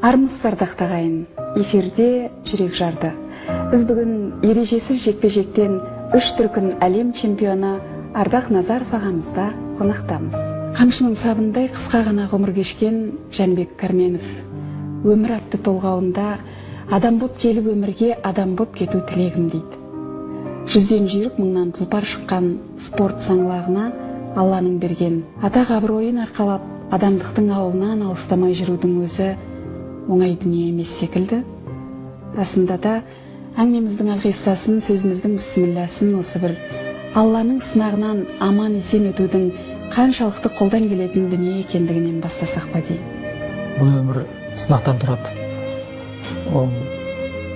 Армысыз ардақты ағайын, эфирде жүрек жарды. Біз бүгін ережесіз жекпе-жектен 3 дүркін әлем чемпионы Ардақ Назаров ағамызда қонақтамыз. Қамшының сабындай қысқа ғана ғұмыр кешкен Жәнібек Кәрменов өмір атты толғауында адам боп келіп өмірге адам боп кету тілегім дейді. Жүзден жүйрік мыңнан тұлпар шыққан спорт саңлағына Алланың берген атақ абыройын арқалап адамдықтың ауылынан алыстамай жүрудің өзі оңай дүние емес секілді. Расында да әңгімеміздің алғиссасын, сөзіміздің бісмілласын осы бір Алланың сынағынан аман есен өтудің қаншалықты қолдан келетін дүние екендігінен бастасақ па деймін. Бұл өмір сынақтан тұрады.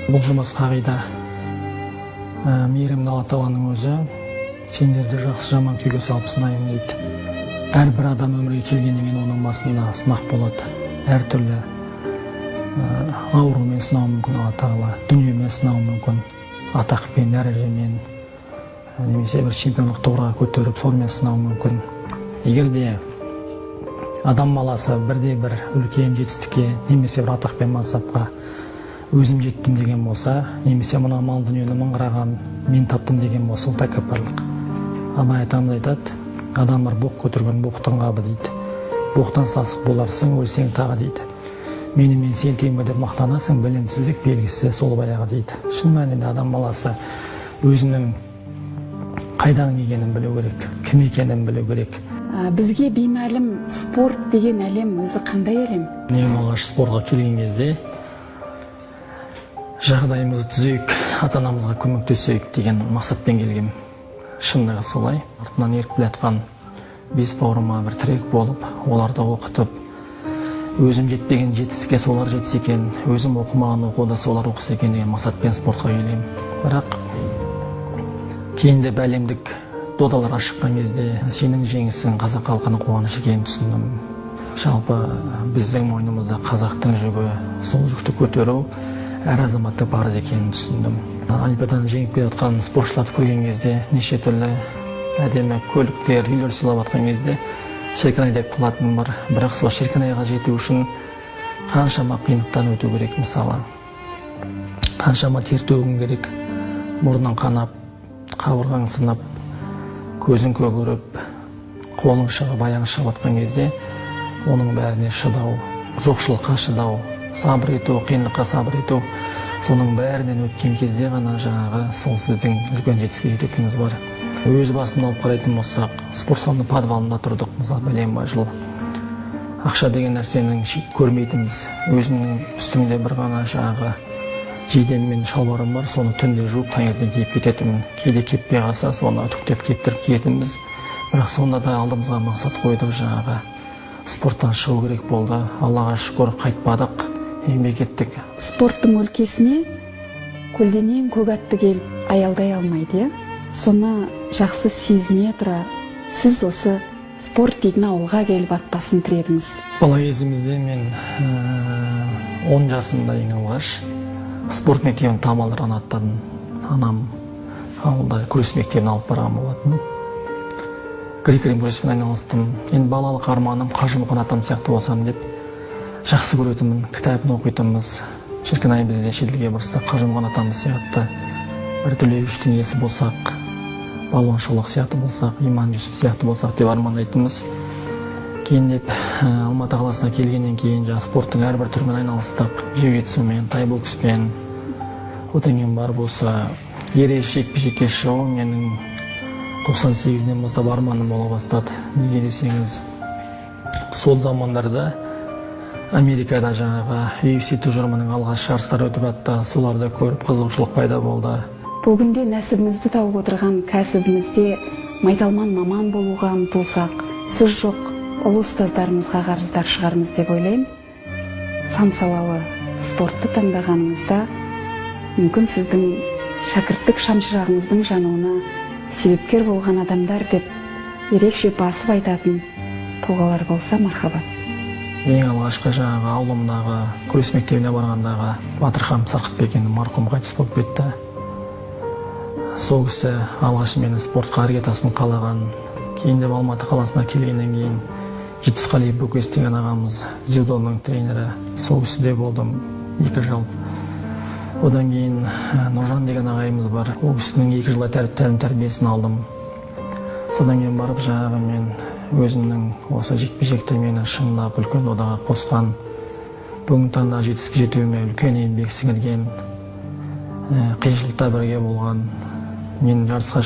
Бұл жұмыс қағида. Мейірімді Алла Тағаланың өзі сендерді жақсы жаман күйге салып сынаймын дейді. Әрбір адам өмірге келгеннен оның басында сынақ болады. Әртүрлі аурумен сынауы мүмкін Алла Тағала, дүниемен сынауы мүмкін, атақпен, дәрежемен, немесе бір чемпионлық тұғырға көтеріп, сонымен сынауы мүмкін. Егер де адам баласы бірде бір үлкен жетістікке, немесе бір атақ пен мансапқа өзім жеттім деген болса, немесе мына мал дүниені мыңғыраған мен таптым деген болса, ол тәкаппарлық. Абай атамыз айтады, адам бір боқ көтерген боқтың қабы дейді. Боқтан сасық боларсың, өлсең тағы дейді. Менімен сен тең бе деп мақтанасың, білімсіздік белгісі сол баяғы дейді. Шын мәнінде адам баласы өзінің қайдан келгенін білу керек, кім екенін білу керек. Бізге беймәлім спорт деген әлем өзі қандай әлем? Ең алғаш спортқа келген кезде жағдайымызды түзейік, ата-анамызға көмектесейік деген мақсатпен келгем. Шындығы солай. Артынан еріп келе жатқан 5 бауырыма бір тірек болып, оларды оқытып, өзім жетпеген жетістікке солар жетсе екен, өзім оқымаған оқуда солар оқыса екен деген мақсатпен спортқа келем. Бірақ кейінде әлемдік додаларға шыққан кезде сенің жеңісің қазақ халқының қуанышы екенін түсіндім. Жалпы біздің мойнымызда қазақтың жүгі, сол жүкті көтеру әр азаматты парыз екенін түсіндім. Олимпиаданы жеңіп келе жатқан спортшыларды көрген кезде, неше түрлі әдемі көліктер, үйлер сыйлап жатқан кезде шіркін-ай деп қалатыным бар. Бірақ сол шіркін-айға жету үшін қаншама қиындықтан өту керек. Мысалы, қаншама тер төгу керек, мұрның қанап, қабырғаң сынап, көзің көгеріп, қолың шығып, аяң шығып жатқан кезде оның бәріне шыдау, жоқшылыққа шыдау, сабыр ету, қиындыққа сабыр ету, соның бәрінен өткен кезде ғана жаңағы сол сіздің үлкен жетістікке жеткеніңіз бар. Өз басымда алып қарайтын болсақ, спорт салоны подвалында тұрдық, мысалы, бәлен жыл. Ақша деген нәрсенің көрмейтінбіз. Өзімнің үстімде бір ғана жаңағы жейдем мен шалбарым бар, соны түнде жуып, таңертең киіп кететінмін. Кейде кеппей қалса, соны түктеп кептіріп киетінбіз. Бірақ сонда да алдымызға мақсат қойдық, жаңағы спорттан шығу керек болды. Аллаға шүкір, қайтпадық, еңбек еттік. Спорттың өлкесіне көлденең көк атты келіп аялдай алмайды, иә? Соны жақсы сезіне тұра, сіз осы спорт дейтін ауылға келіп ат басын тіредіңіз. Бала кезімізде мен 10 жасымда ең алғаш спорт мектебін тамалдырған аттан анам ауылда күрес мектебіне алып барған болатын. Грек-рим күреспен айналыстым. Енді балалық арманым Қажымұқан атам сияқты болсам деп жақсы көретінмін, кітабын оқитынбыз. Шіркін-ай бізде шетелге барсақ Қажымұқан атамыз сияқты бір түрлі үштің иесі болсақ, Балуан Шолақ сияқты болсақ, Иман Жүсіп сияқты болсақ деп армандайтынбыз. Кейін деп Алматы қаласына келгеннен кейін спорттың әрбір түрімен айналыстық. Jiu-jitsuмен, тай-бокспен, одан кейін барып осы ережесіз жекпе-жекке шығу менің 98-нен бастап арманым бола бастады. Неге десеңіз, сол замандарда Америкада жаңағы UFC тұжырымының алғаш жарыстары өтіп жатты. Соларды көріп қызығушылық пайда болды. Бұл күнде нәсібімізді тауып отырған кәсібімізде майталман маман болуға ұмтылсақ, сөз жоқ, ұлы ұстаздарымызға қарыздар шығармыз деп ойлаймын. Сан салалы спортты таңдағаныңызда мүмкін сіздің шәкірттік шамшырағыңыздың жануына себепкер болған адамдар деп ерекше басып айтатын тұлғалар болса мархабат. Ең алғашқы жаңағы ауылымдағы күрес мектебіне барғандағы Батырхан Сарқытбек марқұм қайтыс болып кетті. Сол кісі алғаш мені спортқа іргетасын қалаған. Кейін де Алматы қаласына келгеннен кейін Жетісқали Бөкес деген ағамыз дзюдоның тренері, сол кісіде болдым 2 жыл. Одан кейін Нұржан деген ағайымыз бар, ол кісінің 2 жыл тәлім тәрбиесін алдым. Содан кейін барып жаңағы мен өзімнің осы жекпе-жекте мені шынында үлкен додаға қосқан, бүгінгі таңда жетістікке жетуіме үлкен еңбек сіңірген, қиыншылықта бірге болған, мен жарысқа